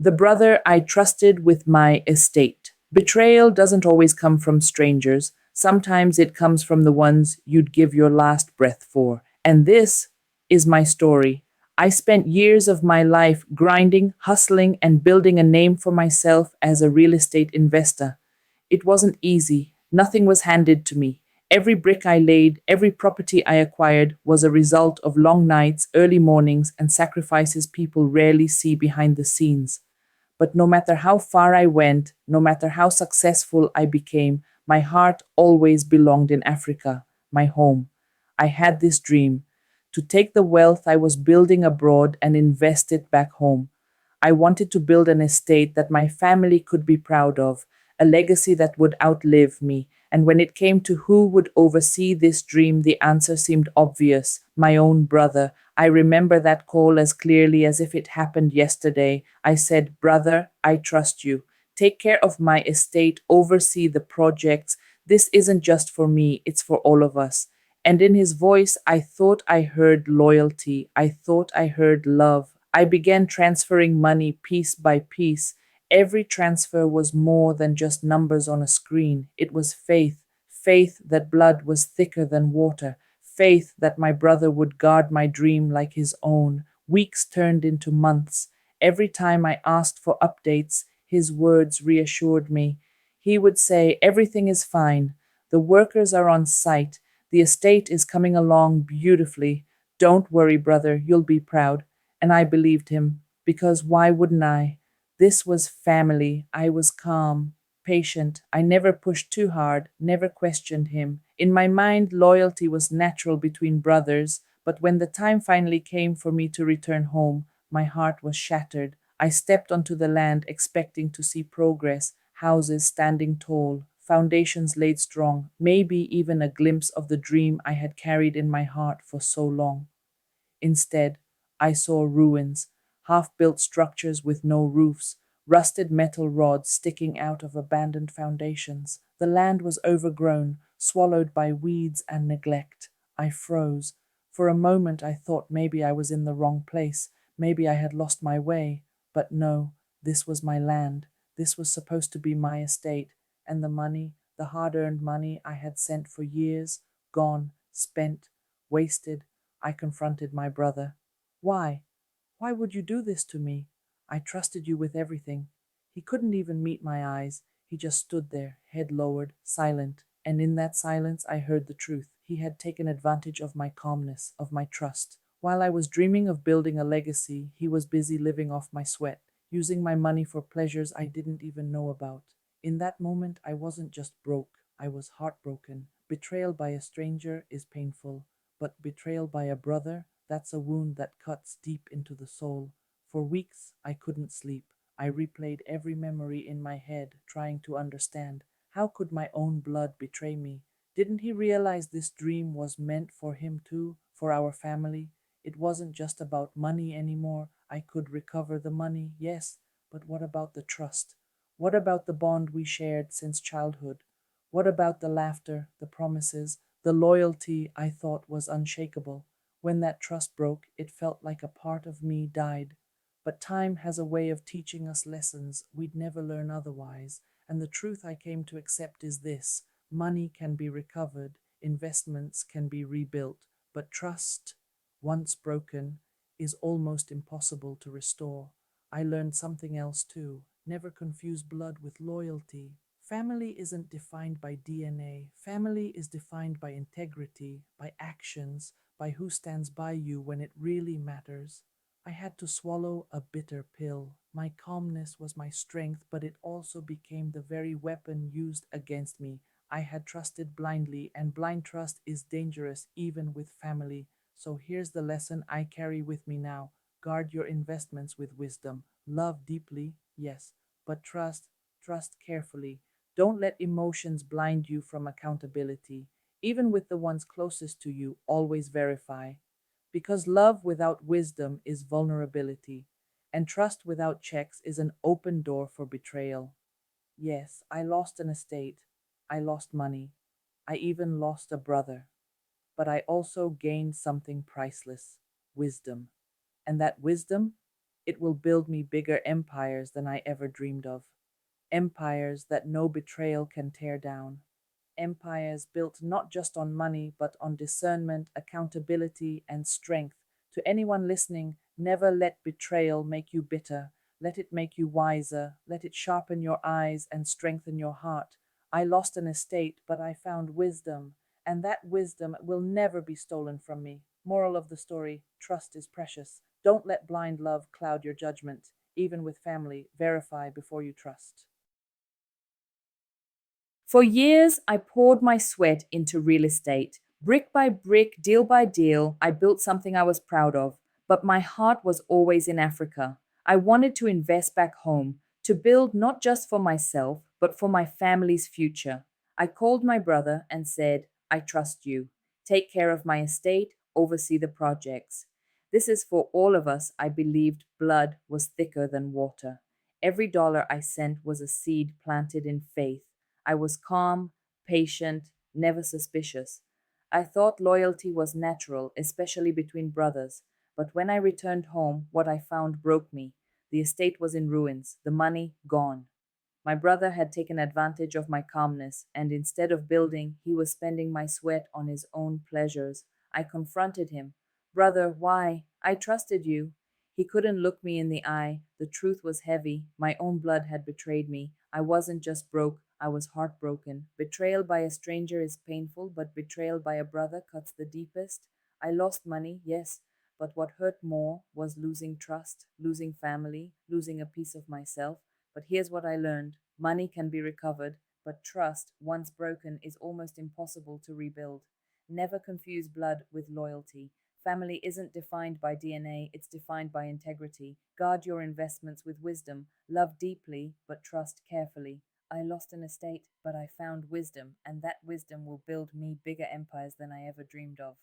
The brother I trusted with my estate. Betrayal doesn't always come from strangers. Sometimes it comes from the ones you'd give your last breath for. And this is my story. I spent years of my life grinding, hustling, and building a name for myself as a real estate investor. It wasn't easy. Nothing was handed to me. Every brick I laid, every property I acquired was a result of long nights, early mornings, and sacrifices people rarely see behind the scenes. But no matter how far I went, no matter how successful I became, my heart always belonged in Africa, my home. I had this dream to take the wealth I was building abroad and invest it back home. I wanted to build an estate that my family could be proud of, a legacy that would outlive me. And when it came to who would oversee this dream, the answer seemed obvious: my own brother. I remember that call as clearly as if it happened yesterday. I said, "Brother, I trust you. Take care of my estate, oversee the projects. This isn't just for me, it's for all of us." And in his voice, I thought I heard loyalty. I thought I heard love. I began transferring money piece by piece. Every transfer was more than just numbers on a screen. It was faith, faith that blood was thicker than water, faith that my brother would guard my dream like his own. Weeks turned into months. Every time I asked for updates, his words reassured me. He would say, "Everything is fine. The workers are on site. The estate is coming along beautifully. Don't worry, brother, you'll be proud." And I believed him, because why wouldn't I? This was family. I was calm, patient. I never pushed too hard, never questioned him. In my mind, loyalty was natural between brothers, but when the time finally came for me to return home, my heart was shattered. I stepped onto the land expecting to see progress, houses standing tall, foundations laid strong, maybe even a glimpse of the dream I had carried in my heart for so long. Instead, I saw ruins, half built structures with no roofs, rusted metal rods sticking out of abandoned foundations. The land was overgrown, swallowed by weeds and neglect. I froze. For a moment, I thought maybe I was in the wrong place. Maybe I had lost my way. But no, this was my land. This was supposed to be my estate. And the money, the hard earned money I had sent for years, gone, spent, wasted. I confronted my brother. "Why? Why would you do this to me? I trusted you with everything." He couldn't even meet my eyes. He just stood there, head lowered, silent. And in that silence, I heard the truth. He had taken advantage of my calmness, of my trust. While I was dreaming of building a legacy, he was busy living off my sweat, using my money for pleasures I didn't even know about. In that moment, I wasn't just broke, I was heartbroken. Betrayal by a stranger is painful, but betrayal by a brother, that's a wound that cuts deep into the soul. For weeks, I couldn't sleep. I replayed every memory in my head, trying to understand. How could my own blood betray me? Didn't he realize this dream was meant for him too, for our family? It wasn't just about money anymore. I could recover the money, yes, but what about the trust? What about the bond we shared since childhood? What about the laughter, the promises, the loyalty I thought was unshakable? When that trust broke, it felt like a part of me died. But time has a way of teaching us lessons we'd never learn otherwise, and the truth I came to accept is this: money can be recovered, investments can be rebuilt, but trust, once broken, is almost impossible to restore. I learned something else too: never confuse blood with loyalty. Family isn't defined by DNA. Family is defined by integrity, by actions, by who stands by you when it really matters. I had to swallow a bitter pill. My calmness was my strength, but it also became the very weapon used against me. I had trusted blindly, and blind trust is dangerous even with family. So here's the lesson I carry with me now: guard your investments with wisdom. Love deeply, yes, but trust carefully. Don't let emotions blind you from accountability. Even with the ones closest to you, always verify. Because love without wisdom is vulnerability, and trust without checks is an open door for betrayal. Yes, I lost an estate. I lost money. I even lost a brother. But I also gained something priceless: wisdom. And that wisdom, It will build me bigger empires than I ever dreamed of. Empires that no betrayal can tear down. Empires built not just on money, but on discernment, accountability, and strength. To anyone listening, never let betrayal make you bitter. Let it make you wiser. Let it sharpen your eyes and strengthen your heart. I lost an estate, but I found wisdom, and that wisdom will never be stolen from me. Moral of the story: trust is precious. Don't let blind love cloud your judgment. Even with family, verify before you trust. For years, I poured my sweat into real estate. Brick by brick, deal by deal, I built something I was proud of. But my heart was always in Africa. I wanted to invest back home, to build not just for myself, but for my family's future. I called my brother and said, I trust you. Take care of my estate, oversee the projects. This is for all of us. I believed blood was thicker than water. Every dollar I sent was a seed planted in faith. I was calm, patient, never suspicious. I thought loyalty was natural, especially between brothers. But when I returned home, what I found broke me. The estate was in ruins, the money gone. My brother had taken advantage of my calmness, and instead of building, he was spending my sweat on his own pleasures. I confronted him. Brother, why? I trusted you. He couldn't look me in the eye. The truth was heavy. My own blood had betrayed me. I wasn't just broke, I was heartbroken. Betrayal by a stranger is painful, but betrayal by a brother cuts the deepest. I lost money, yes, but what hurt more was losing trust, losing family, losing a piece of myself. But here's what I learned: money can be recovered, but trust, once broken, is almost impossible to rebuild. Never confuse blood with loyalty. Family isn't defined by DNA, it's defined by integrity. Guard your investments with wisdom. Love deeply, but trust carefully. I lost an estate, but I found wisdom, and that wisdom will build me bigger empires than I ever dreamed of.